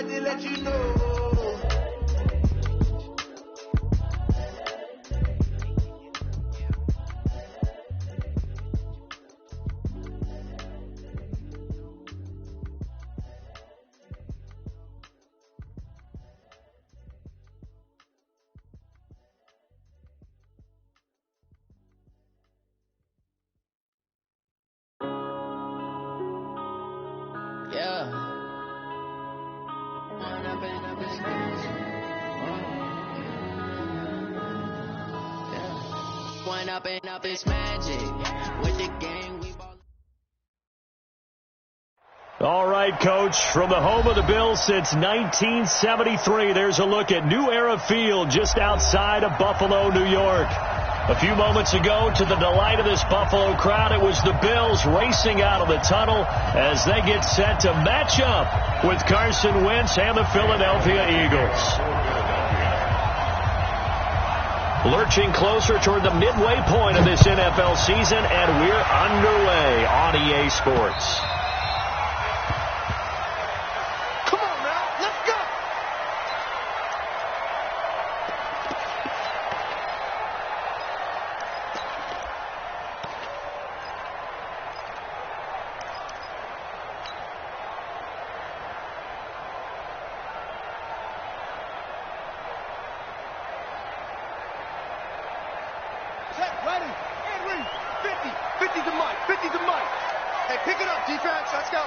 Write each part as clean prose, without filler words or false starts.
had to let you know. Up is magic with the game we All right, Coach, from the home of the Bills since 1973, there's a look at New Era Field just outside of Buffalo, New York. A few moments ago, to the delight of this Buffalo crowd, it was the Bills racing out of the tunnel as they get set to match up with Carson Wentz and the Philadelphia Eagles. Lurching closer toward the midway point of this NFL season, and we're underway on EA Sports. Come on now, let's go! Ready, and read. 50 to Mike, 50 to Mike. Hey, pick it up, defense, let's go.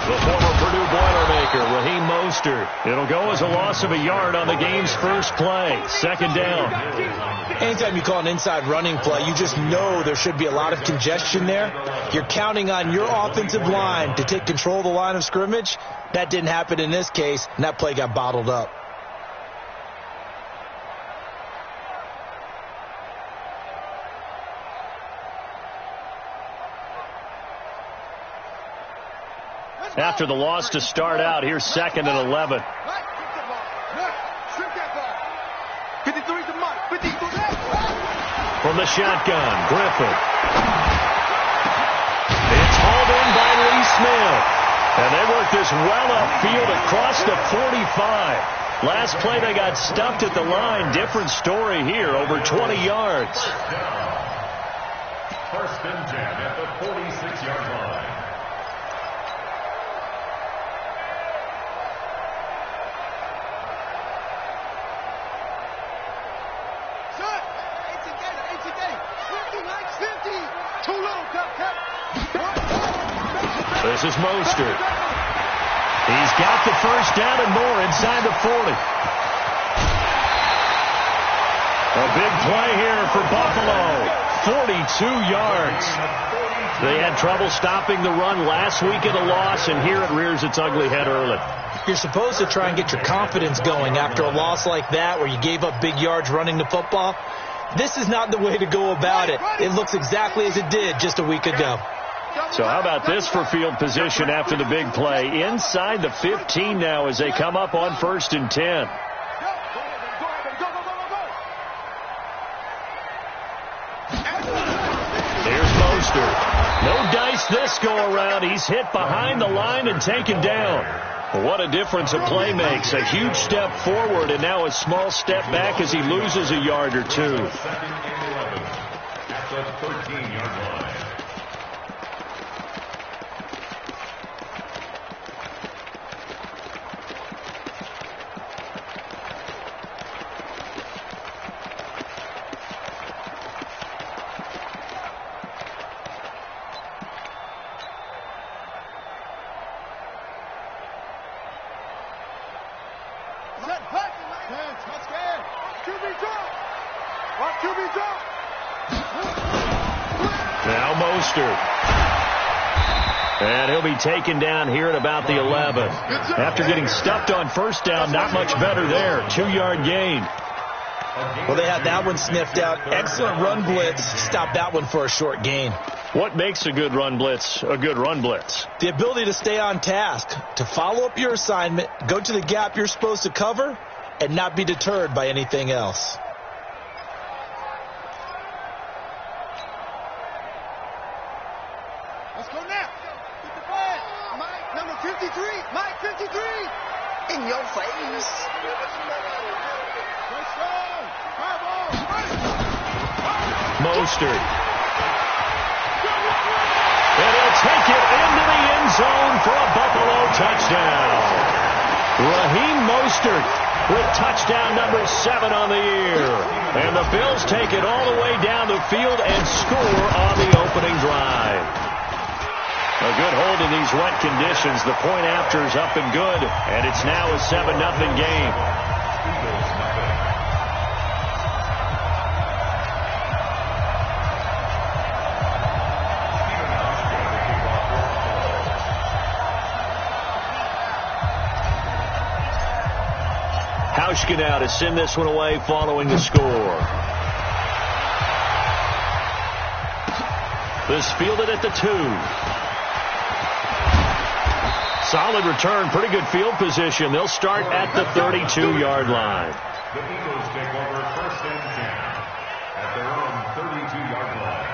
The former Purdue Boilermaker, Raheem Mostert. It'll go as a loss of a yard on the game's first play. Second down. Anytime you call an inside running play, you just know there should be a lot of congestion there. You're counting on your offensive line to take control of the line of scrimmage. That didn't happen in this case, and that play got bottled up. After the loss to start out, here's 2nd and 11. From the shotgun, Griffin. It's hauled in by Lee Smith. And they work this well upfield across the 45. Last play they got stuffed at the line. Different story here, over 20 yards. First and 10 at the 46-yard line. This is Mostert. He's got the first down and more inside the 40. A big play here for Buffalo. 42 yards. They had trouble stopping the run last week in the loss, and here it rears its ugly head early. You're supposed to try and get your confidence going after a loss like that where you gave up big yards running the football. This is not the way to go about it. It looks exactly as it did just a week ago. So how about this for field position after the big play? Inside the 15 now as they come up on 1st and 10. Here's Mostert. No dice this go around. He's hit behind the line and taken down. What a difference a play makes. A huge step forward and now a small step back as he loses a yard or two. At the 13-yard line. Now Mostert. And he'll be taken down here at about the 11. After getting stuffed on first down, not much better there. 2-yard gain. Well, they had that one sniffed out. Excellent run blitz. Stopped that one for a short gain. What makes a good run blitz a good run blitz? The ability to stay on task, to follow up your assignment, go to the gap you're supposed to cover, and not be deterred by anything else. Let's go now. Get the ball. Mike, number 53. Mike, 53. In your face. Mostert. And he'll take it into the end zone for a Buffalo touchdown. Raheem Mostert with touchdown number 7 on the year. And the Bills take it all the way down the field and score on the opening drive. A good hold in these wet conditions. The point after is up and good, and it's now a 7-0 game. Hauschka now to send this one away following the score. This fielded at the 2. Solid return, pretty good field position. They'll start at the 32-yard line. The Eagles take over 1st and 10 at their own 32-yard line.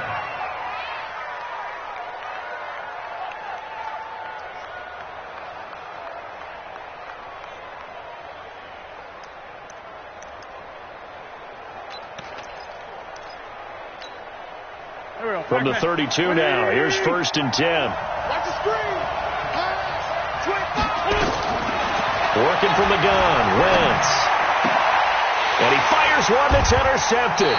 From the 32 now, here's 1st and 10. Watch the screen. Working from the gun, Wentz. And he fires one that's intercepted.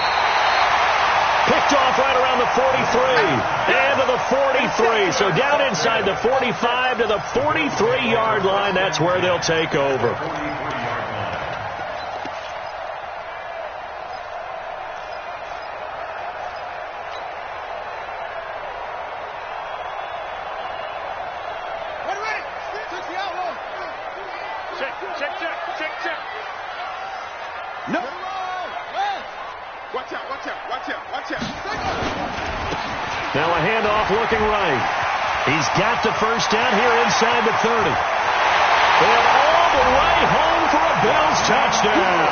Picked off right around the 43. And to the 43. So down inside the 45 to the 43-yard line. That's where they'll take over. No. Watch out. Now a handoff looking right. He's got the first down here inside the 30. And all the way home for a Bills touchdown.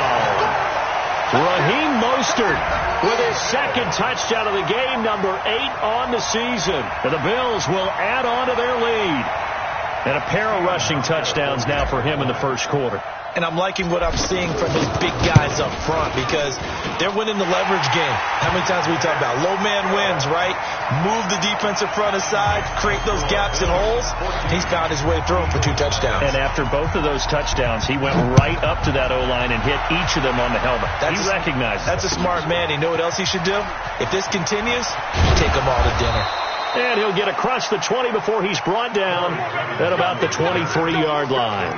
Raheem Mostert with his 2nd touchdown of the game, number 8 on the season. And the Bills will add on to their lead. And a pair of rushing touchdowns now for him in the 1st quarter. And I'm liking what I'm seeing from his big guys up front because they're winning the leverage game. How many times we talk about low man wins, right? Move the defensive front aside, create those gaps and holes. He's found his way through them for 2 touchdowns. And after both of those touchdowns, he went right up to that O-line and hit each of them on the helmet. He recognized it. That's a smart man. You know what else he should do? If this continues, take them all to dinner. And he'll get across the 20 before he's brought down at about the 23-yard line.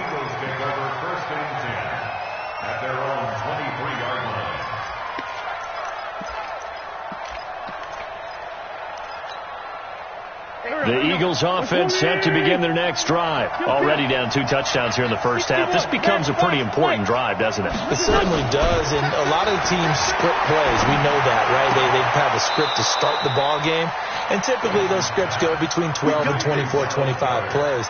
The Eagles offense set to begin their next drive. Already down 2 touchdowns here in the 1st half. This becomes a pretty important drive, doesn't it? It certainly does, and a lot of teams script plays. We know that, right? They have a script to start the ball game, and typically those scripts go between 12 and 24, 25 plays.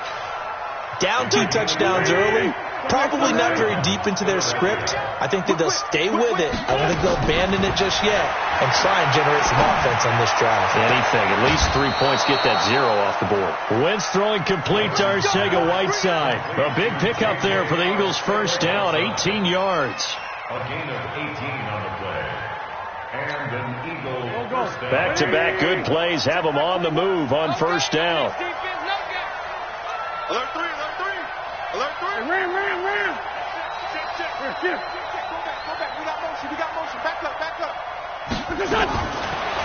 Down 2 touchdowns early, probably not very deep into their script. I think that they'll stay with it. I don't think they'll abandon it just yet and try and generate some offense on this drive. Anything. At least 3 points, get that 0 off the board. Wentz throwing complete to Arcega-Whiteside. A big pickup there for the Eagles' 1st down, 18 yards. A gain of 18 on the play. And an Eagle first down. Back-to-back good plays have them on the move on 1st down. Alert 3. Ram. Check. Go back. We got motion. Back up.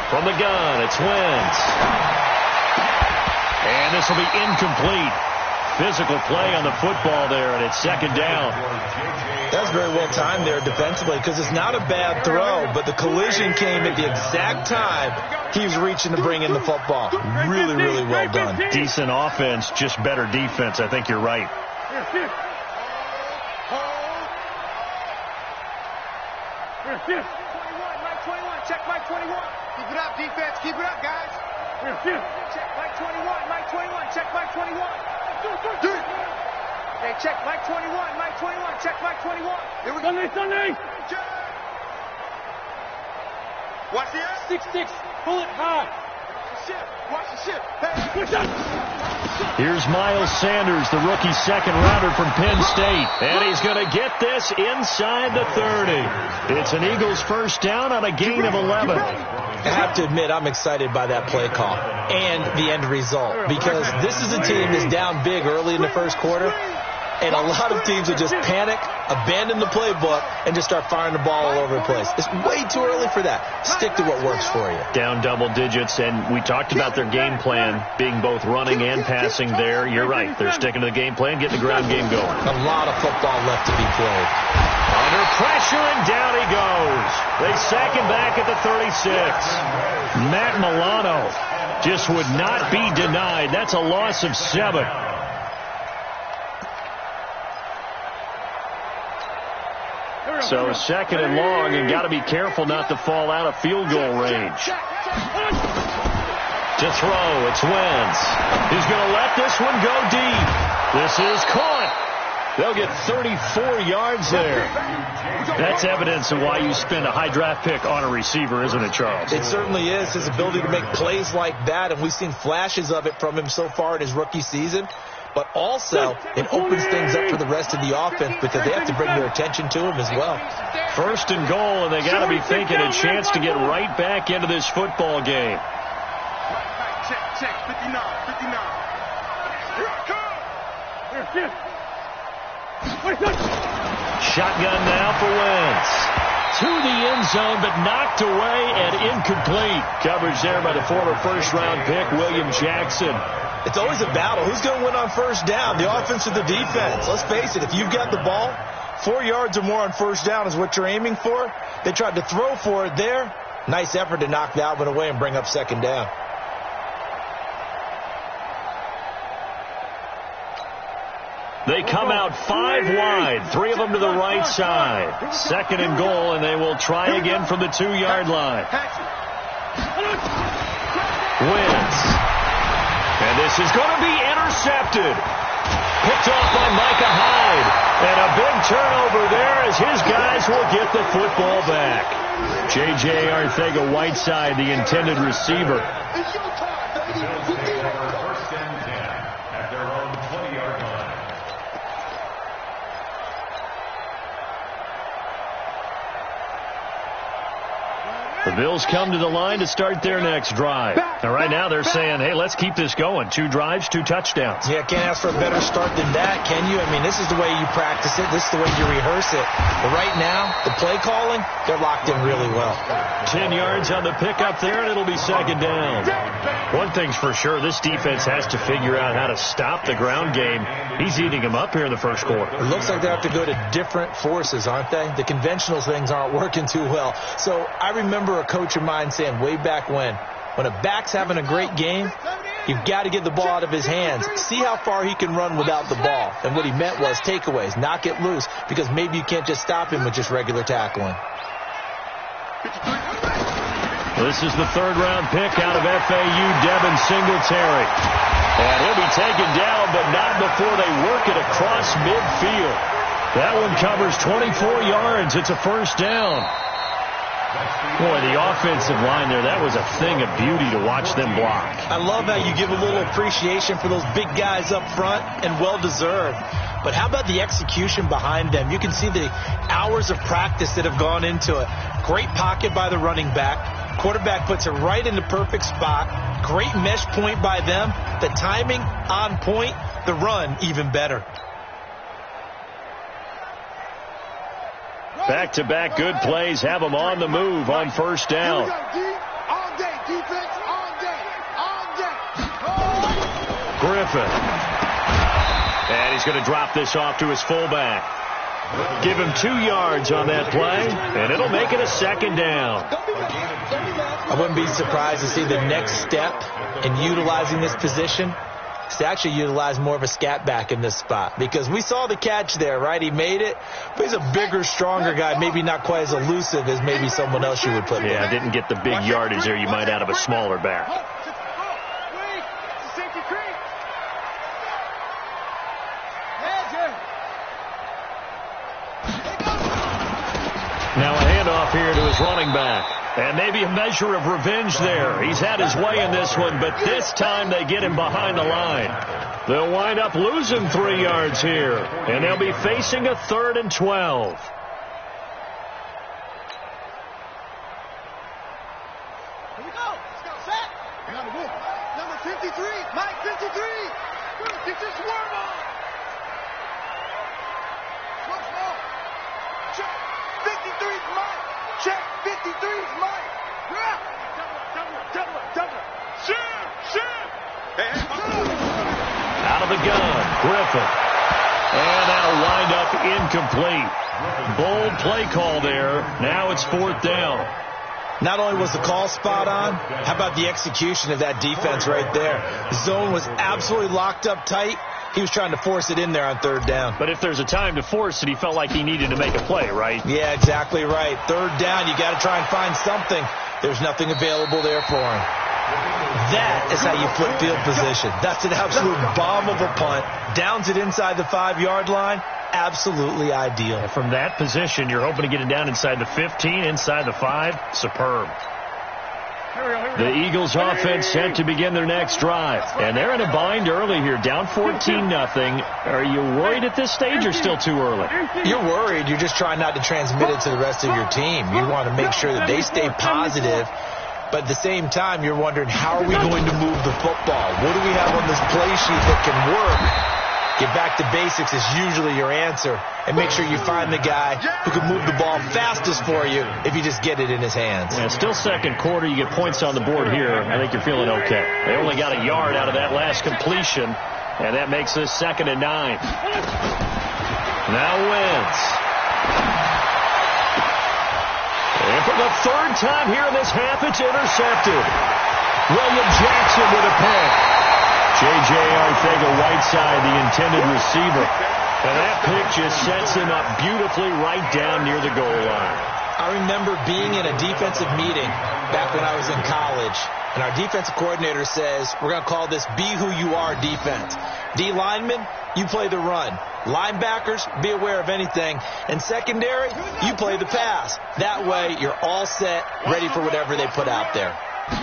From the gun, it's Wentz. And this will be incomplete. Physical play on the football there, and it's 2nd down. That's very well timed there defensively because it's not a bad throw, but the collision came at the exact time he was reaching to bring in the football. Really, really well done. Decent offense, just better defense. I think you're right. Mike 21. Check Mike 21. Keep it up, defense. Keep it up, guys. Check Mike 21. Check Mike 21. Hey, check Mike 21. Check Mike 21. Here we go. Sunday. Watch the 6-6. Pull it high. Shift. Watch the ship. Hey. Here's Miles Sanders, the rookie second-rounder from Penn State. And he's going to get this inside the 30. It's an Eagles first down on a gain of 11. I have to admit, I'm excited by that play call and the end result, because this is a team that's down big early in the first quarter, and a lot of teams will just panic, abandon the playbook, and just start firing the ball all over the place. It's way too early for that. Stick to what works for you. Down double digits, and we talked about their game plan being both running and passing there. You're right. They're sticking to the game plan, getting the ground game going. A lot of football left to be played. Under pressure, and down he goes. They sack him back at the 36. Matt Milano just would not be denied. That's a loss of 7. So second and long, and got to be careful not to fall out of field goal range. To throw, it's Wentz. He's going to let this one go deep. This is caught. They'll get 34 yards there. That's evidence of why you spend a high draft pick on a receiver, isn't it, Charles? It certainly is. His ability to make plays like that, and we've seen flashes of it from him so far in his rookie season. But also, it opens things up for the rest of the offense because they have to bring their attention to him as well. First and goal, and they got to be thinking a chance to get right back into this football game. Check, 59. Here I come. Shotgun now for Wentz. To the end zone, but knocked away and incomplete. Coverage there by the former first-round pick, William Jackson. It's always a battle. Who's going to win on first down, the offense or the defense? Let's face it, if you've got the ball, 4 yards or more on first down is what you're aiming for. They tried to throw for it there. Nice effort to knock that one away and bring up second down. They come out 5 wide, 3 of them to the right side. Second and goal, and they will try again from the 2-yard line. Wentz. And this is going to be intercepted. Picked off by Micah Hyde. And a big turnover there as his guys will get the football back. J.J. Arcega-Whiteside, the intended receiver. First and 10 at their own 20-yard line. The Bills come to the line to start their next drive. And right now they're saying, hey, let's keep this going. 2 drives, 2 touchdowns. Yeah, can't ask for a better start than that, can you? I mean, this is the way you practice it. This is the way you rehearse it. But right now, the play calling, they're locked in really well. 10 yards on the pickup there, and it'll be second down. One thing's for sure, this defense has to figure out how to stop the ground game. He's eating them up here in the first quarter. It looks like they have to go to different forces, aren't they? The conventional things aren't working too well. So I remember a coach of mine saying way back when a back's having a great game, you've got to get the ball out of his hands. See how far he can run without the ball. And what he meant was takeaways, knock it loose, because maybe you can't just stop him with just regular tackling. This is the 3rd-round pick out of FAU, Devin Singletary. And he'll be taken down, but not before they work it across midfield. That one covers 24 yards. It's a first down. Boy, the offensive line there, that was a thing of beauty to watch them block. I love how you give a little appreciation for those big guys up front, and well-deserved. But how about the execution behind them? You can see the hours of practice that have gone into it. Great pocket by the running back. Quarterback puts it right in the perfect spot. Great mesh point by them. The timing on point. The run even better. Back-to-back good plays have them on the move on first down. Griffin. And he's going to drop this off to his fullback. Give him 2 yards on that play, and it'll make it a second down. I wouldn't be surprised to see the next step in utilizing this position is to actually utilize more of a scat back in this spot, because we saw the catch there, right? He made it, but he's a bigger, stronger guy, maybe not quite as elusive as maybe someone else you would put there. Yeah, didn't get the big yardage there you might out of a smaller back. Now a handoff here to his running back. And maybe a measure of revenge there. He's had his way in this one, but this time they get him behind the line. They'll wind up losing 3 yards here, and they'll be facing a 3rd and 12. Here we go. Let's go. Set. Number 53. Mike 53. Get your swerve on. Slow. Check. 53's Mike. Check. 53's Mike. Double. Shoot. Hey. Out of the gun, Griffin. And that'll wind up incomplete. Bold play call there. Now it's 4th down. Not only was the call spot on, how about the execution of that defense right there? The zone was absolutely locked up tight. He was trying to force it in there on 3rd down. But if there's a time to force it, he felt like he needed to make a play, right? Yeah, exactly right. 3rd down, you got to try and find something. There's nothing available there for him. That is how you flip field position. That's an absolute bomb of a punt. Downs it inside the 5-yard line. Absolutely ideal. And from that position, you're hoping to get it down inside the 15, inside the 5. Superb. The Eagles offense set to begin their next drive. And they're in a bind early here, down 14-0. Are you worried at this stage or still too early? You're worried. You're just trying not to transmit it to the rest of your team. You want to make sure that they stay positive. But at the same time, you're wondering, how are we going to move the football? What do we have on this play sheet that can work? Get back to basics is usually your answer. And make sure you find the guy who can move the ball fastest for you if you just get it in his hands. Yeah, still second quarter. You get points on the board here. I think you're feeling okay. They only got a yard out of that last completion, and that makes this 2nd and 9. Now Wentz. And for the 3rd time here in this half, it's intercepted. William Jackson with a pick. J.J. Arcega-Whiteside, the intended receiver. And that pick just sets him up beautifully right down near the goal line. I remember being in a defensive meeting back when I was in college, and our defensive coordinator says, we're going to call this Be Who You Are defense. D linemen, you play the run. Linebackers, be aware of anything. And secondary, you play the pass. That way, you're all set, ready for whatever they put out there.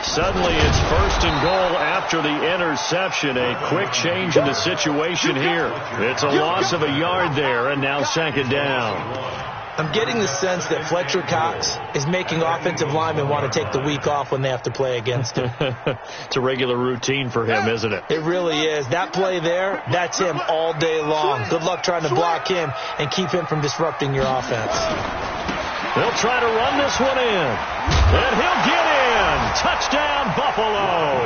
Suddenly, it's 1st and goal after the interception. A quick change in the situation here. It's a loss of a yard there, and now 2nd down. I'm getting the sense that Fletcher Cox is making offensive linemen want to take the week off when they have to play against him. It's a regular routine for him, isn't it? It really is. That play there, that's him all day long. Good luck trying to block him and keep him from disrupting your offense. They'll try to run this one in. And he'll get in. Touchdown, Buffalo.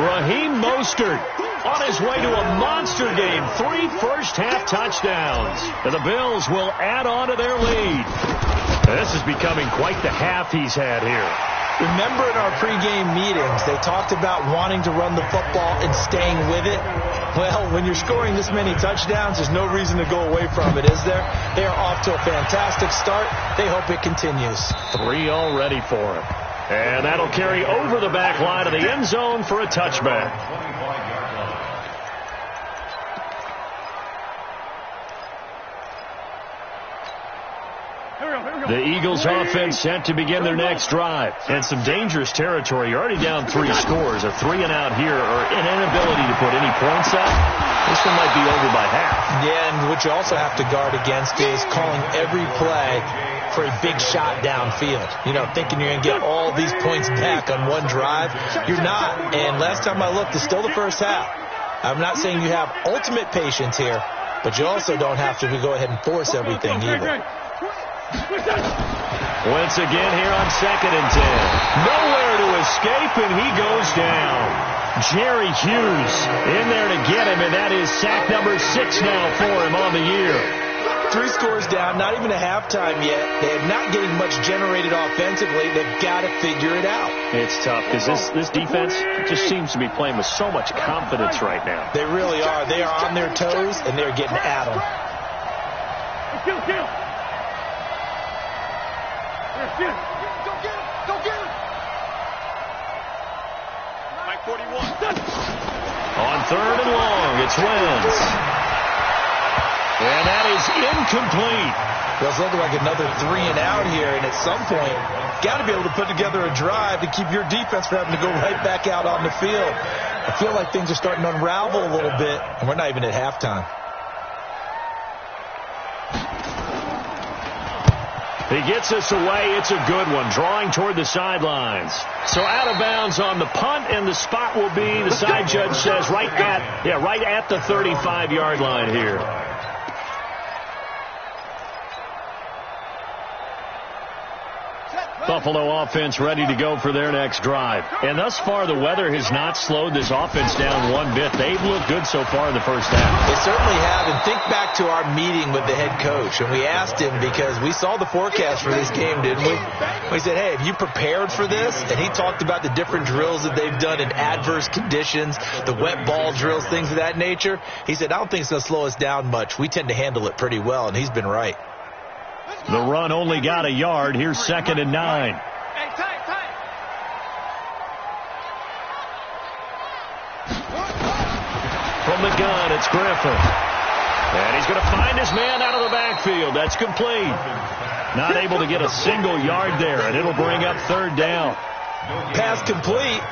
Raheem Mostert on his way to a monster game. 3 first-half touchdowns. And the Bills will add on to their lead. This is becoming quite the half he's had here. Remember in our pregame meetings, they talked about wanting to run the football and staying with it. Well, when you're scoring this many touchdowns, there's no reason to go away from it, is there? They are off to a fantastic start. They hope it continues. 3 already for him. And that'll carry over the back line of the end zone for a touchback. The Eagles offense set to begin their next drive. And some dangerous territory. You're already down 3 scores. A 3-and-out here or an inability to put any points up. This one might be over by half. Yeah, and what you also have to guard against is calling every play for a big shot downfield. You know, thinking you're going to get all these points back on one drive. You're not. And last time I looked, it's still the first half. I'm not saying you have ultimate patience here, but you also don't have to go ahead and force everything either. Once again here on 2nd and 10. Nowhere to escape, and he goes down. Jerry Hughes in there to get him, and that is sack number 6 now for him on the year. 3 scores down, not even a halftime yet. They are not getting much generated offensively. They've got to figure it out. It's tough because this defense just seems to be playing with so much confidence right now. They really are. They are on their toes, and they're getting at them. Go get him! Go get him! Mike 41. On 3rd and long, it's Wentz. And that is incomplete. Well, it's looking like another 3 and out here, and at some point, got to be able to put together a drive to keep your defense from having to go right back out on the field. I feel like things are starting to unravel a little bit, and we're not even at halftime. He gets us away. It's a good one, drawing toward the sidelines. So out of bounds on the punt, and the spot will be, the side judge says, right at the 35-yard line here. Buffalo offense ready to go for their next drive. And thus far, the weather has not slowed this offense down one bit. They've looked good so far in the first half. They certainly have. And think back to our meeting with the head coach. And we asked him, because we saw the forecast for this game, didn't we? We said, hey, have you prepared for this? And he talked about the different drills that they've done in adverse conditions, the wet ball drills, things of that nature. He said, I don't think it's going to slow us down much. We tend to handle it pretty well. And he's been right. The run only got a yard. Here's 2nd and 9. Hey, tight. From the gun, it's Griffin. And he's going to find his man out of the backfield. That's complete. Not able to get a single yard there, and it'll bring up 3rd down. Pass complete,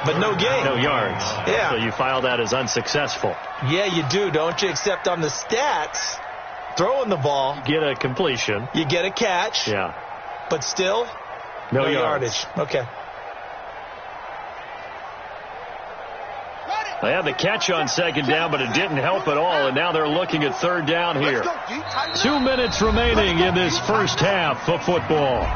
but no gain. No yards. Yeah. So you file that as unsuccessful. Yeah, you do, don't you? Except on the stats, throwing the ball. Get a completion. You get a catch. Yeah. But still, no yardage. Okay. They had the catch on 2nd down, but it didn't help at all, and now they're looking at 3rd down here. 2 minutes remaining in this first half of football.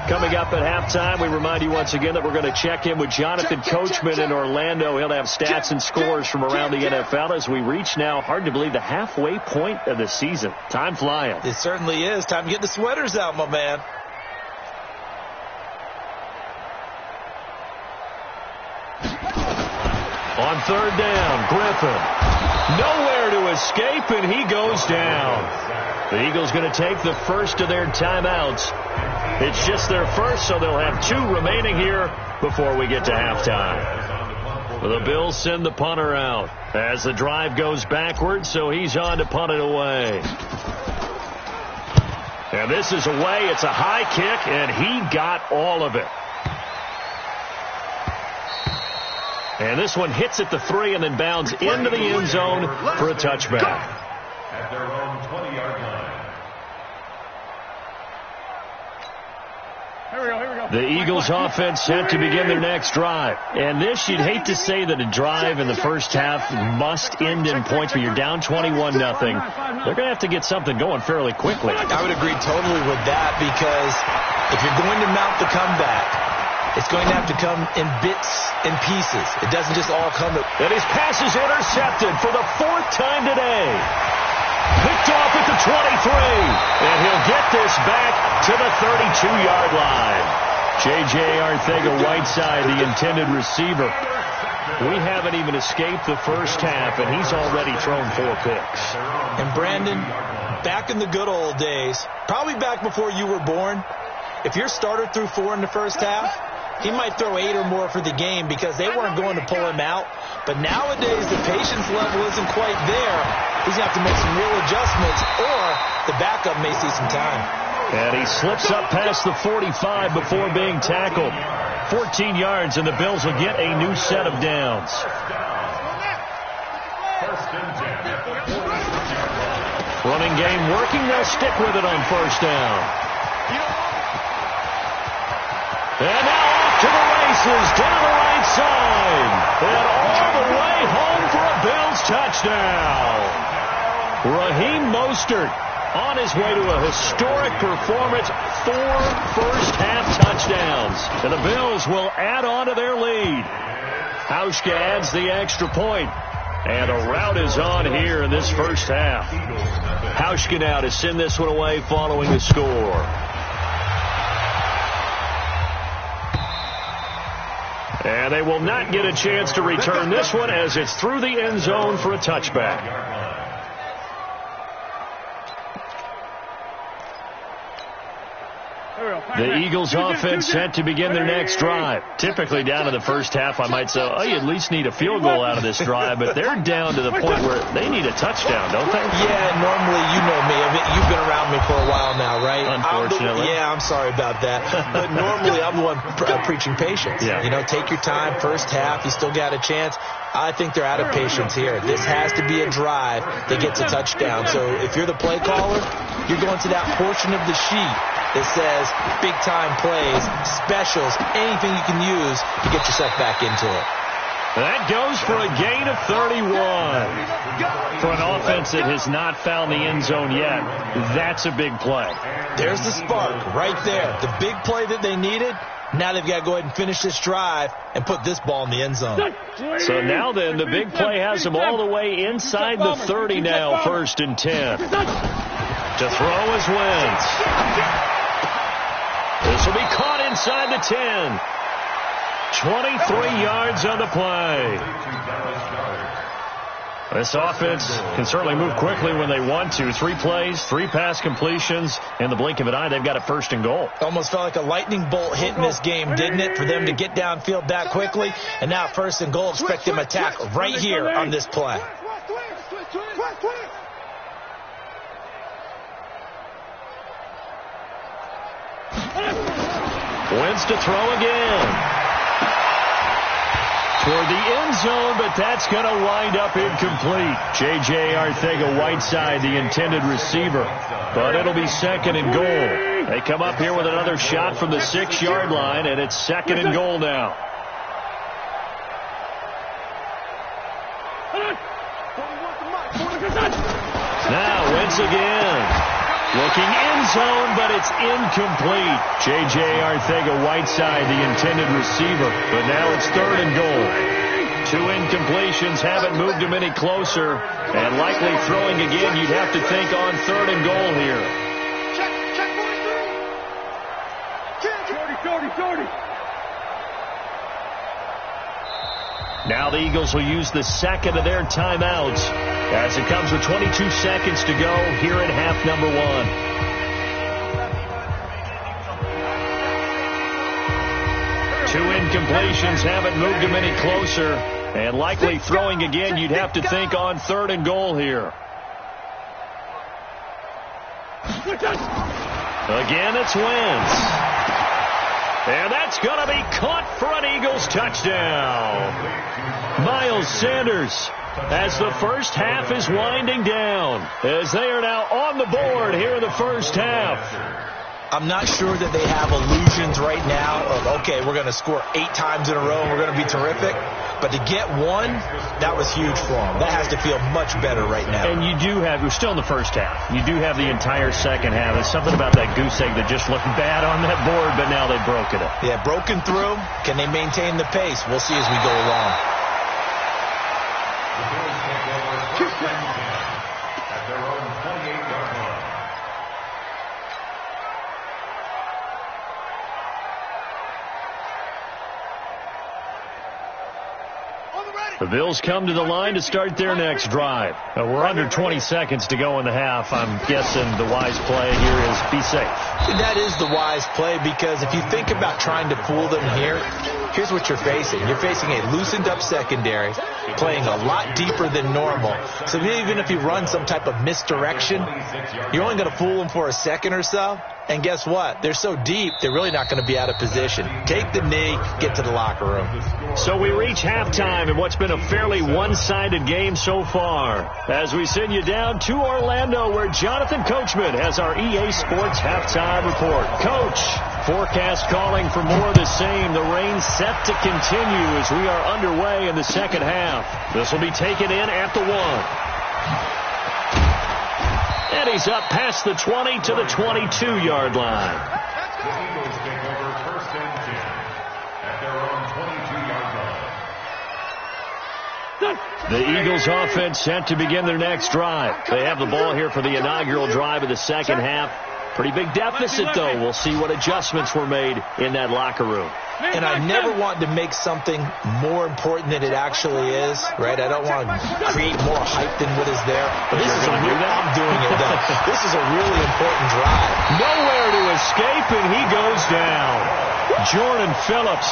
Coming up at halftime, we remind you once again that we're going to check in with Jonathan Coachman in Orlando. He'll have stats and scores from around the NFL as we reach now, hard to believe, the halfway point of the season. Time flying. It certainly is. Time to get the sweaters out, my man. On 3rd down, Griffin. Nowhere to escape, and he goes down. The Eagles going to take the first of their timeouts. It's just their first, so they'll have 2 remaining here before we get to halftime. The Bills send the punter out as the drive goes backwards, so he's on to punt it away. And this is away. It's a high kick, and he got all of it. And this one hits at the 3 and then bounds into the end zone for a touchback. At their own 20-yard line. The Eagles offense set to begin their next drive. And this, you'd hate to say that a drive in the first half must end in points, but you're down 21-0. They're going to have to get something going fairly quickly. I would agree totally with that, because if you're going to mount the comeback, it's going to have to come in bits and pieces. It doesn't just all come at... And his pass is intercepted for the 4th time today. Picked off at the 23. And he'll get this back to the 32-yard line. J.J. Arcega-Whiteside, the intended receiver. We haven't even escaped the first half, and he's already thrown 4 picks. And Brandon, back in the good old days, probably back before you were born, if your starter threw 4 in the first half, he might throw 8 or more for the game because they weren't going to pull him out. But nowadays, the patience level isn't quite there. He's going to have to make some real adjustments, or the backup may see some time. And he slips up past the 45 before being tackled. 14 yards, and the Bills will get a new set of downs. Running game working. They'll stick with it on 1st down. And now off to the races, down the right side. And all the way home for a Bills touchdown. Raheem Mostert on his way to a historic performance, 4 first-half touchdowns. And the Bills will add on to their lead. Hauschka adds the extra point. And a rout is on here in this first half. Hauschka now to send this one away following the score. And they will not get a chance to return this one as it's through the end zone for a touchback. The Eagles offense set to begin their next drive. Typically down in the first half, I might say, oh, you at least need a field goal out of this drive, but they're down to the point where they need a touchdown, don't they? Yeah, normally, you know me. You've been around me for a while now, right? Unfortunately. I'm sorry about that. But normally, I'm the one preaching patience. Yeah. You know, take your time. First half, you still got a chance. I think they're out of patience here. This has to be a drive that gets a touchdown. So if you're the play caller, you're going to that portion of the sheet that says big-time plays, specials, anything you can use to get yourself back into it. That goes for a gain of 31. For an offense that has not found the end zone yet, that's a big play. There's the spark right there. The big play that they needed. Now they've got to go ahead and finish this drive and put this ball in the end zone. So now then, the big play has them all the way inside the 30 now, 1st and 10. To throw is Wentz. This will be caught inside the 10. 23 yards on the play. This offense can certainly move quickly when they want to. 3 plays, 3 pass completions. In the blink of an eye, they've got a 1st and goal. Almost felt like a lightning bolt hit in this game, didn't it? For them to get downfield that quickly. And now 1st and goal, expect them to attack right here on this play. Wentz to throw again. Toward the end zone, but that's going to wind up incomplete. J.J. Arcega-Whiteside, the intended receiver. But it'll be 2nd and goal. They come up here with another shot from the 6-yard line, and it's 2nd and goal now. Now, Wentz again. Looking end zone, but it's incomplete. J.J. Arcega-Whiteside, the intended receiver. But now it's 3rd and goal. 2 incompletions haven't moved him any closer. And likely throwing again, you'd have to think on 3rd and goal here. Now the Eagles will use the 2nd of their timeouts as it comes with 22 seconds to go here in half number 1. Two incompletions haven't moved him any closer. And likely throwing again, you'd have to think on 3rd and goal here. Again, it's Wentz. And that's going to be caught for an Eagles touchdown. Miles Sanders, as the first half is winding down, as they are now on the board here in the first half. I'm not sure that they have illusions right now of, okay, we're going to score 8 times in a row and we're going to be terrific. But to get 1, that was huge for them. That has to feel much better right now. And you do have, we're still in the first half. You do have the entire second half. There's something about that goose egg that just looked bad on that board, but now they've broken it. Yeah, broken through. Can they maintain the pace? We'll see as we go along. The Bills take over 1st and 10 at their own 28-yard line. The Bills come to the line to start their next drive. We're under 20 seconds to go in the half. I'm guessing the wise play here is be safe. That is the wise play, because if you think about trying to fool them here, here's what you're facing. You're facing a loosened up secondary, playing a lot deeper than normal. So even if you run some type of misdirection, you're only going to fool them for a second or so. And guess what? They're so deep, they're really not going to be out of position. Take the knee, get to the locker room. So we reach halftime in what's been a fairly one-sided game so far. As we send you down to Orlando, where Jonathan Coachman has our EA Sports halftime report. Coach, forecast calling for more of the same. The rain set to continue as we are underway in the second half. This will be taken in at the 1. And he's up past the 20 to the 22-yard line. The Eagles take over 1st and 10 at their own 22-yard line. The Eagles offense set to begin their next drive. They have the ball here for the inaugural drive of the second half. Pretty big deficit, though. We'll see what adjustments were made in that locker room. And I never want to make something more important than it actually is, right? I don't want to create more hype than what is there. But this is I'm doing it, though. This is a really important drive. Nowhere to escape, and he goes down. Jordan Phillips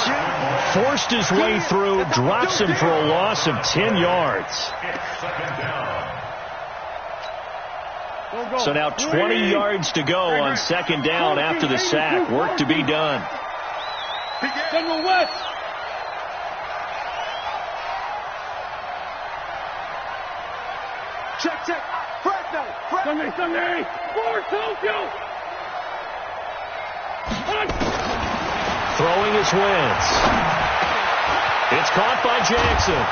forced his way through, drops him for a loss of 10 yards. So now 20 yards to go on second down after the sack. Work to be done. General West. Check. Fresno. Sunday. For Tokyo. Throwing his wins. It's caught by Jackson.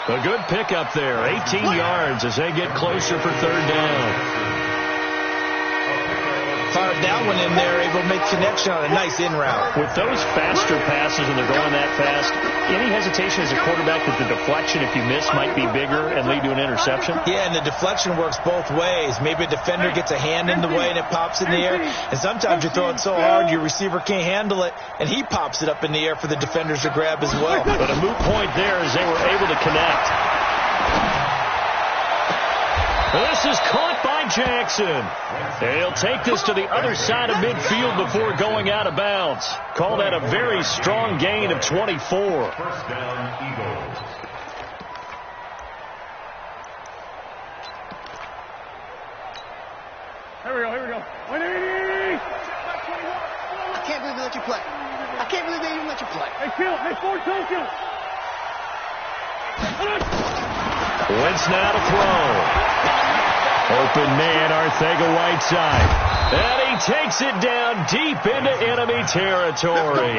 A good pickup there. 18 yards as they get closer for third down. Fired that one in there, able to make connection on a nice in route. With those faster passes and they're going that fast, any hesitation as a quarterback that the deflection, if you miss, might be bigger and lead to an interception? Yeah, and the deflection works both ways. Maybe a defender gets a hand in the way and it pops in the air. And sometimes you throw it so hard your receiver can't handle it, and he pops it up in the air for the defenders to grab as well. But a moot point there as they were able to connect. This is caught by Jackson. They'll take this to the other side of midfield before going out of bounds. Call that a very strong gain of 24. First down, Eagles. Here we go. I can't believe they let you play. I can't believe they even let you play. Hey, Ford Tokyo. Wentz now to throw. Open man, Arcega-Whiteside. And he takes it down deep into enemy territory.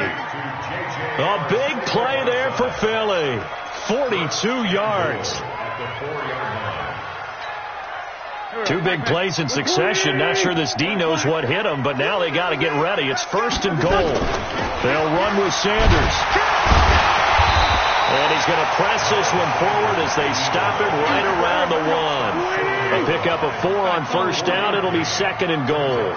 A big play there for Philly. 42 yards. Two big plays in succession. Not sure this D knows what hit him, but now they got to get ready. It's first and goal. They'll run with Sanders. And he's going to press this one forward as they stop it right around the one. A pickup of 4 on first down. It'll be second and goal.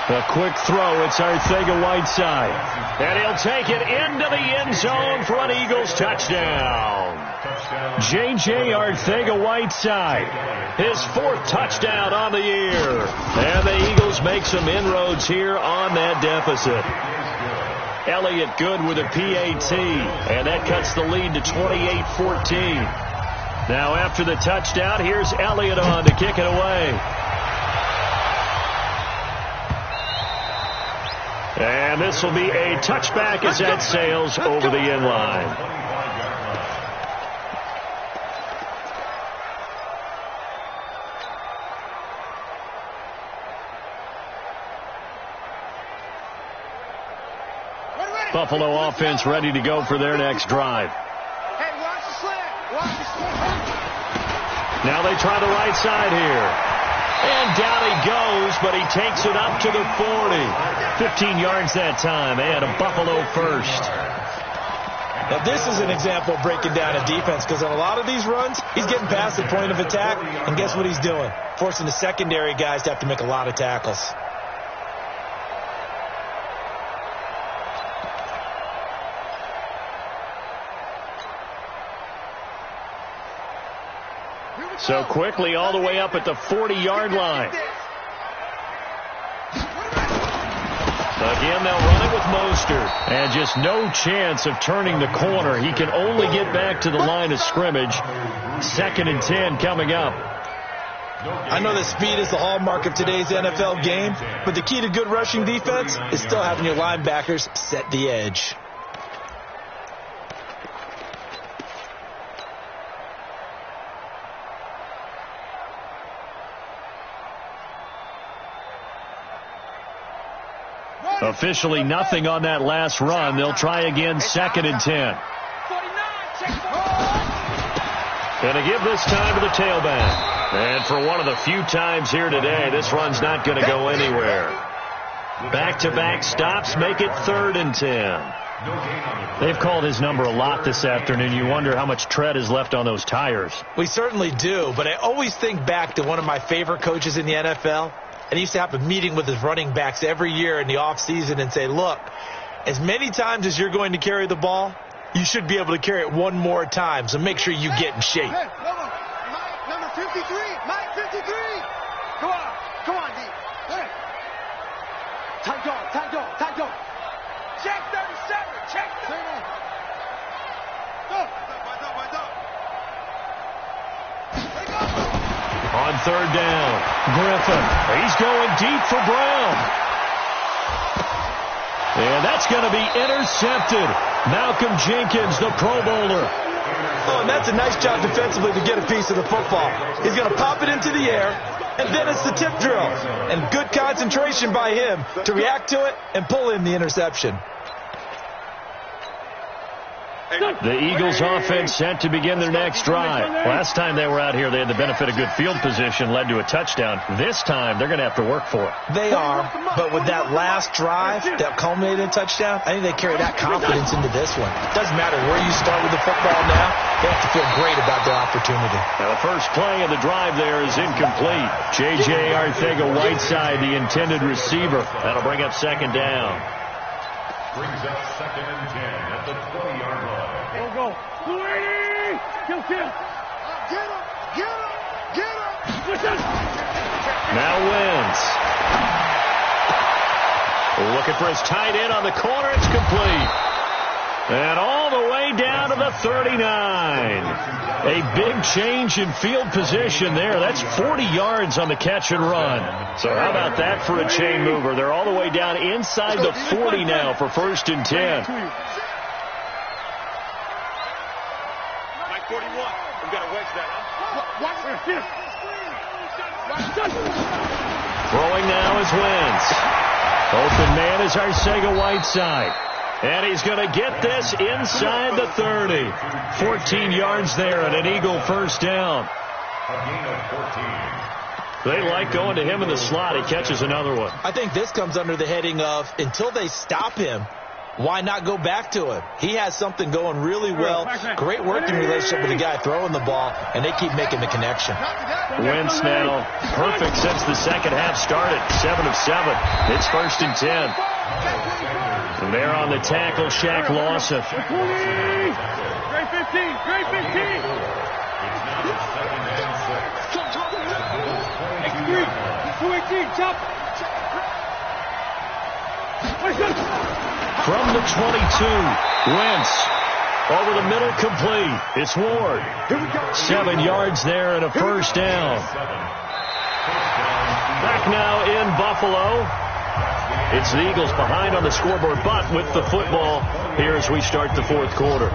A quick throw. It's Arcega-Whiteside. And he'll take it into the end zone for an Eagles touchdown. J.J. Arcega-Whiteside, his 4th touchdown on the year. And the Eagles make some inroads here on that deficit. Elliott good with a PAT, and that cuts the lead to 28-14. Now after the touchdown, here's Elliott on to kick it away. And this will be a touchback as that sails over the end line. Buffalo offense ready to go for their next drive. Hey, watch the slant. Now they try the right side here. And down he goes, but he takes it up to the 40. 15 yards that time, and a Buffalo first. Now this is an example of breaking down a defense, because on a lot of these runs, he's getting past the point of attack, and guess what he's doing? Forcing the secondary guys to have to make a lot of tackles. So quickly all the way up at the 40-yard line. Again, they'll run it with Mostert. And just no chance of turning the corner. He can only get back to the line of scrimmage. 2nd and 10 coming up. I know that speed is the hallmark of today's NFL game, but the key to good rushing defense is still having your linebackers set the edge. Officially nothing on that last run. They'll try again 2nd and 10. Going to give this time to the tailback. And for one of the few times here today, this run's not going to go anywhere. Back-to-back stops make it 3rd and 10. No gain on the play. They've called his number a lot this afternoon. You wonder how much tread is left on those tires. We certainly do, but I always think back to one of my favorite coaches in the NFL, and he used to have a meeting with his running backs every year in the offseason and say, look, as many times as you're going to carry the ball, you should be able to carry it one more time, so make sure you get in shape. Hey, Mike, number 53. Mike, 53. Come on, D. Hey. Tight dog. Check 37. Check 37. Go. On third down, Griffin. He's going deep for Brown. And that's going to be intercepted. Malcolm Jenkins, the Pro Bowler. Oh, and that's a nice job defensively to get a piece of the football. He's going to pop it into the air, and then it's the tip drill. And good concentration by him to react to it and pull in the interception. The Eagles offense set to begin their next drive. Last time they were out here, they had the benefit of good field position, led to a touchdown. This time, they're going to have to work for it. They are, but with that last drive that culminated in a touchdown, I think they carry that confidence into this one. Doesn't matter where you start with the football now, they have to feel great about their opportunity. Now, the first play of the drive there is incomplete. J.J. Arcega-Whiteside, the intended receiver. That'll bring up second down. Brings up 2nd and 10 at the 20-yard line. Go. 280. Kill. Get him. Now Wentz. Looking for his tight end on the corner. It's complete. And all the way down to the 39. A big change in field position there. That's 40 yards on the catch and run. So how about that for a chain mover? They're all the way down inside the 40 now for 1st and 10. Mike 41. We've got to wedge that, huh? Throwing now is Wentz. Open man is Arcega-Whiteside. And he's going to get this inside the 30. 14 yards there and an Eagle first down. A gain of 14. They like going to him in the slot. He catches another one. I think this comes under the heading of, until they stop him, why not go back to him? He has something going really well. Great working relationship with the guy throwing the ball, and they keep making the connection. Wentz now perfect since the second half started. 7 of 7. It's 1st and 10. And there on the tackle, Shaq Lawson. Great 15. Great 15. It's now 2nd and 6. X3. 218. Chop. From the 22, Wentz over the middle, complete. It's Ward. 7 yards there and a first down. Back now in Buffalo. It's the Eagles behind on the scoreboard, but with the football here as we start the 4th quarter.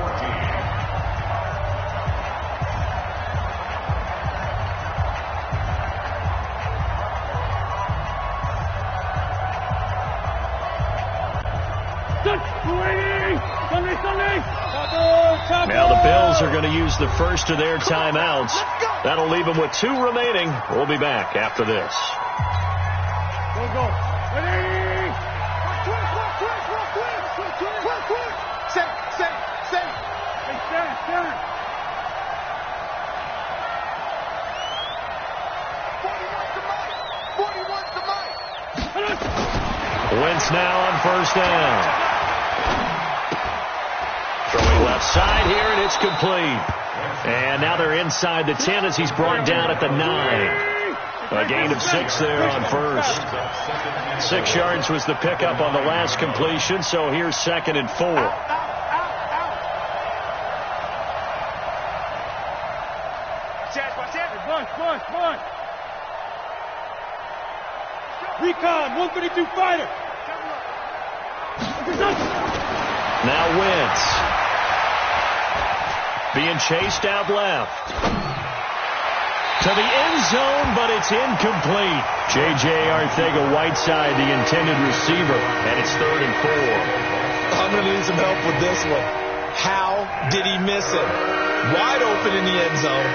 Now the Bills are going to use the first of their timeouts. That'll leave them with 2 remaining. We'll be back after this. Go. Ready? Quick. 41 to Mike. Wentz now on first down. Throwing left side here, and it's complete. And now they're inside the 10 as he's brought down at the 9. A gain of 6 there on first. 6 yards was the pickup on the last completion, so here's 2nd and 4. Bush. Recon, 132 fighter. Now Wentz. Being chased out left. To the end zone, but it's incomplete. J.J. Arcega-Whiteside, the intended receiver, and it's 3rd and 4. I'm going to need some help with this one. How did he miss it? Wide open in the end zone.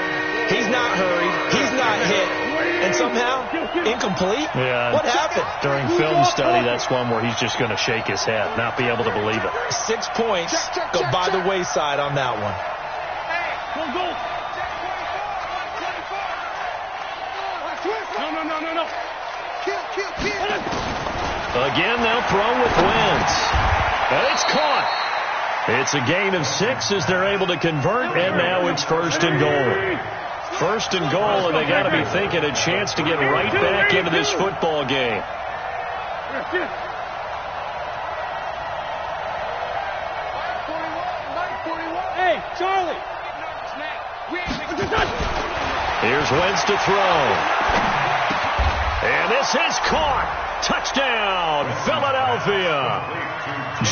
He's not hurried. He's not hit. and somehow incomplete? Yeah. What happened? During film study, that's one where he's just going to shake his head, not be able to believe it. 6 points go by the wayside on that one. Go. No. Kill. Again, they'll throw with Wentz. And it's caught. It's a gain of 6 as they're able to convert, and now it's 1st and goal. 1st and goal, and they got to be thinking a chance to get right back into this football game. Hey, Charlie. Here's Wentz to throw. And this is caught. Touchdown, Philadelphia.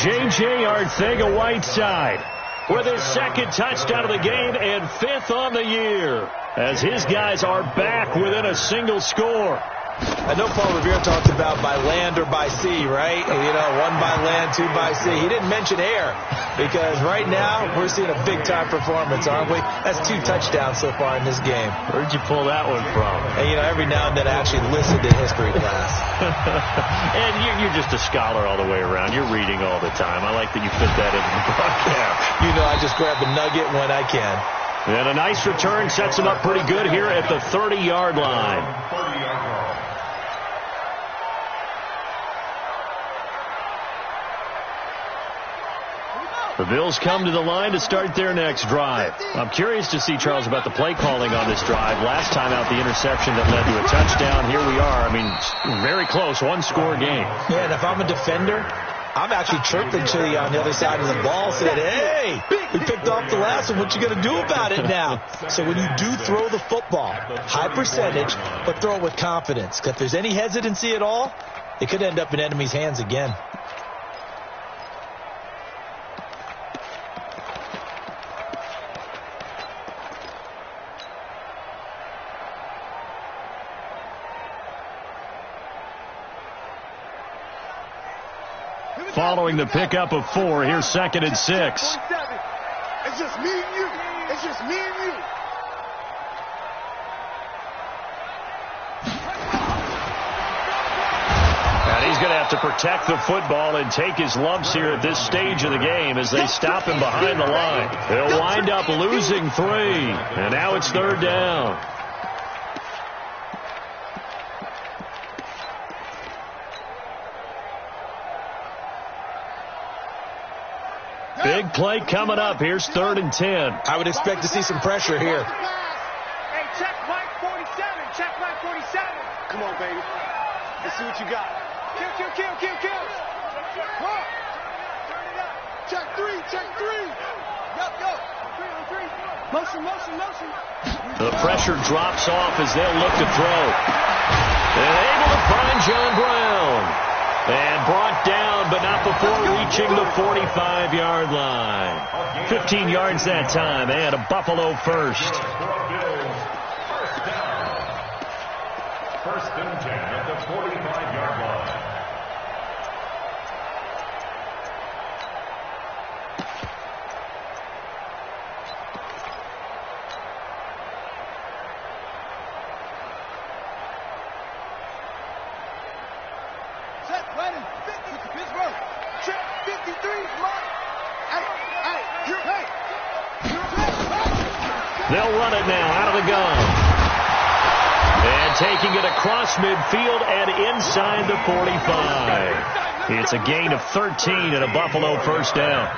J.J. Arcega-Whiteside with his 2nd touchdown of the game and 5th on the year, as his guys are back within a single score. I know Paul Revere talked about by land or by sea, right? You know, 1 by land, 2 by sea. He didn't mention air, because right now we're seeing a big-time performance, aren't we? That's 2 touchdowns so far in this game. Where'd you pull that one from? And, you know, every now and then I actually listen to history class. And you're just a scholar all the way around. You're reading all the time. I like that you fit that into the broadcast. You know, I just grab a nugget when I can. And a nice return sets him up pretty good here at the 30-yard line. The Bills come to the line to start their next drive. I'm curious to see, Charles, about the play calling on this drive. Last time out, the interception that led to a touchdown. Here we are. I mean, very close, 1-score game. Yeah, and if I'm a defender, I'm actually chirping to you on the other side of the ball, saying, hey, we picked off the last one. What you going to do about it now? So when you do throw the football, high percentage, but throw it with confidence. Because if there's any hesitancy at all, it could end up in enemy's hands again. Following the pickup of 4, here's 2nd and 6. It's just me and you. It's just me and you. And he's going to have to protect the football and take his lumps here at this stage of the game as they stop him behind the line. They'll wind up losing 3, and now it's 3rd down. Big play coming up. Here's 3rd and 10. I would expect to see some pressure here. Hey, check Mike 47. Check Mike 47. Come on, baby. Let's see what you got. Kill. Come on. Check 3. Go. 3. Motion. The pressure drops off as they'll look to throw. And able to find John Brown. And brought down, but not before reaching the 45-yard line. 15 yards that time, and a Buffalo first. 1st and 10 at the 45-yard line. They'll run it now out of the gun. And taking it across midfield and inside the 45. It's a gain of 13 and a Buffalo 1st down.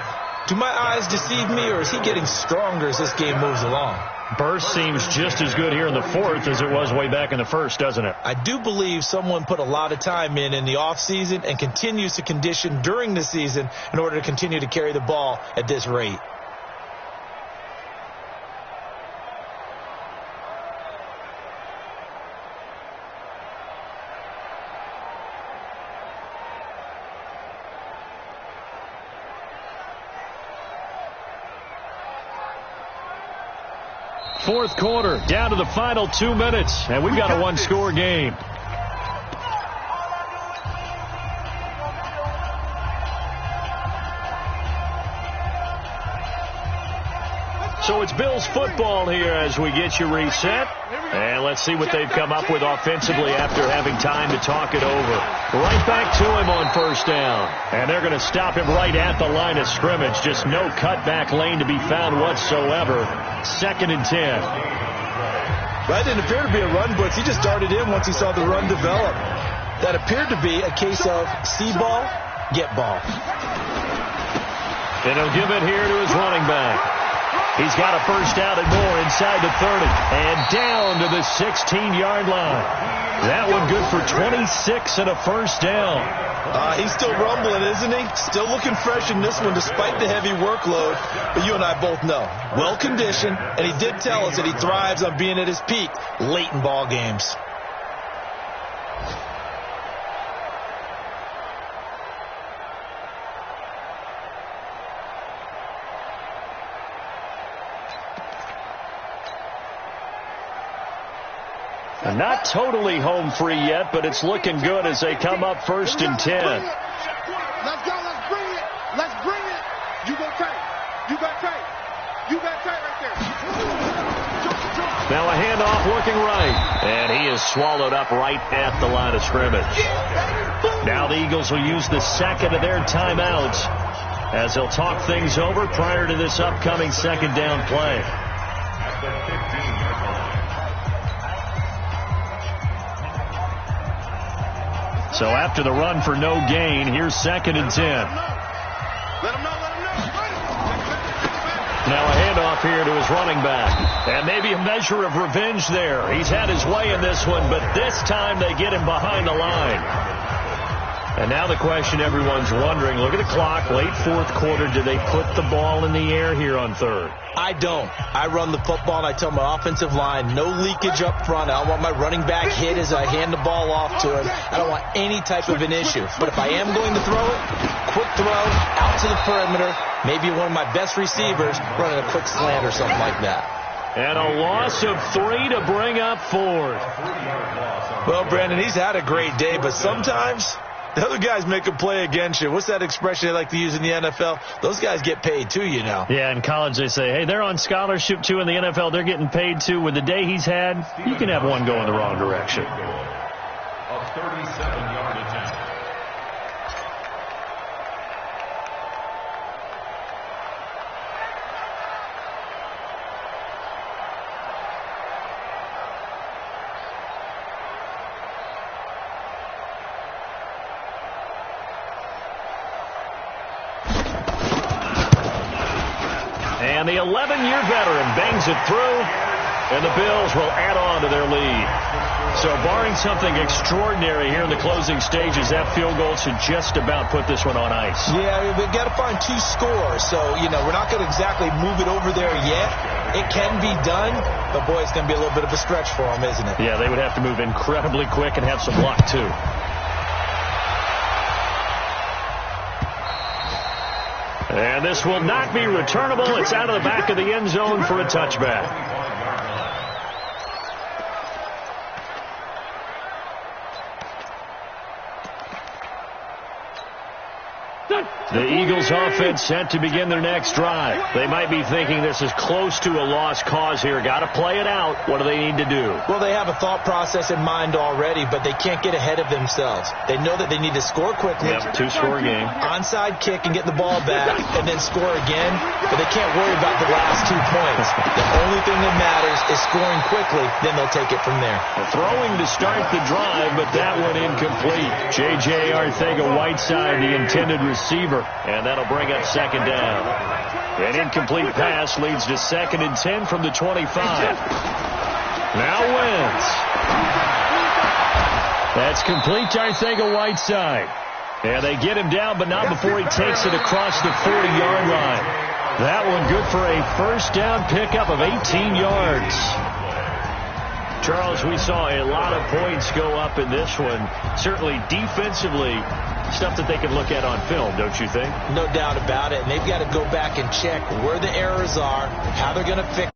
Do my eyes deceive me, or is he getting stronger as this game moves along? Burst seems just as good here in the 4th as it was way back in the 1st, doesn't it? I do believe someone put a lot of time in the offseason and continues to condition during the season in order to continue to carry the ball at this rate. Fourth quarter, down to the final 2 minutes, and we've got a 1-score game. So it's Bills football here as we get you reset. And let's see what they've come up with offensively after having time to talk it over. Right back to him on first down. And they're going to stop him right at the line of scrimmage. Just no cutback lane to be found whatsoever. 2nd and 10. That didn't appear to be a run blitz. He just darted in once he saw the run develop. That appeared to be a case of see ball, get ball. And he'll give it here to his running back. He's got a first down and more inside the 30. And down to the 16-yard line. That one good for 26 and a first down. He's still rumbling, isn't he? Still looking fresh in this one despite the heavy workload. But you and I both know, well-conditioned, and he did tell us that he thrives on being at his peak late in ball games. Not totally home free yet, but it's looking good as they come up 1st and 10. Let's go. Let's bring it. Let's bring it. You go tight. You got tight. You got tight right there. Now a handoff looking right. And he is swallowed up right at the line of scrimmage. Now the Eagles will use the second of their timeouts as they'll talk things over prior to this upcoming 2nd down play. So after the run for no gain, here's 2nd and 10. Now a handoff here to his running back. And maybe a measure of revenge there. He's had his way in this one, but this time they get him behind the line. And now the question everyone's wondering, look at the clock, late 4th quarter, do they put the ball in the air here on 3rd? I don't. I run the football, and I tell my offensive line, no leakage up front. I don't want my running back hit as I hand the ball off to him. I don't want any type of an issue. But if I am going to throw it, quick throw, out to the perimeter, maybe one of my best receivers running a quick slant or something like that. And a loss of 3 to bring up 4th. Well, Brandon, he's had a great day, but sometimes the other guys make a play against you. What's that expression they like to use in the NFL? Those guys get paid too, you know. Yeah, in college they say, hey, they're on scholarship too. In the NFL, they're getting paid too. With the day he's had, you can have one go in the wrong direction. A 37-yard attempt. And the 11-year veteran bangs it through, and the Bills will add on to their lead. So barring something extraordinary here in the closing stages, that field goal should just about put this one on ice. Yeah, we've got to find 2 scores. So, you know, we're not going to exactly move it over there yet. It can be done, but, boy, it's going to be a little bit of a stretch for them, isn't it? Yeah, they would have to move incredibly quick and have some luck, too. And this will not be returnable. It's out of the back of the end zone for a touchback. The Eagles offense set to begin their next drive. They might be thinking this is close to a lost cause here. Got to play it out. What do they need to do? Well, they have a thought process in mind already, but they can't get ahead of themselves. They know that they need to score quickly. Yep, 2-score game. Onside kick and get the ball back and then score again, but they can't worry about the last 2 points. The only thing that matters is scoring quickly, then they'll take it from there. Throwing to start the drive, but that one incomplete. J.J. Arcega-Whiteside, the intended receiver. And that'll bring up 2nd down. An incomplete pass leads to 2nd and 10 from the 25. Now Wentz. That's complete to Arcega-Whiteside. And they get him down, but not before he takes it across the 40-yard line. That one good for a first down pickup of 18 yards. Charles, we saw a lot of points go up in this one. Certainly defensively, stuff that they can look at on film, don't you think? No doubt about it. And they've got to go back and check where the errors are, how they're going to fix